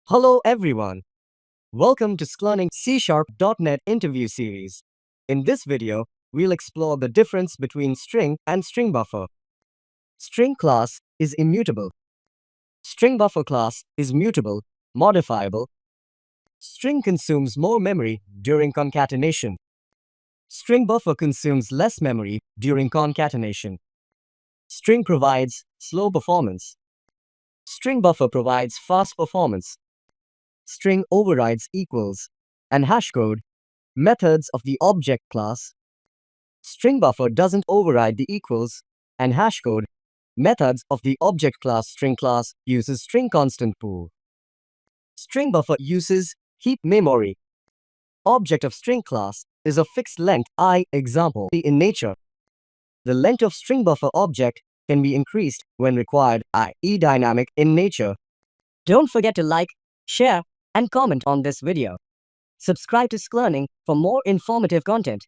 Hello everyone. Welcome to SKLEARNING C#.NET interview series. In this video, we'll explore the difference between string and StringBuffer. String class is immutable. StringBuffer class is mutable, modifiable. String consumes more memory during concatenation. StringBuffer consumes less memory during concatenation. String provides slow performance. StringBuffer provides fast performance. String overrides equals and hashcode methods of the object class. StringBuffer doesn't override the equals and hashcode methods of the object class. String class uses string constant pool. StringBuffer uses heap memory. Object of string class is a fixed length I example in nature. The length of StringBuffer object can be increased when required, i.e. dynamic in nature. Don't forget to like, share, and comment on this video. Subscribe to SKLEARNING for more informative content.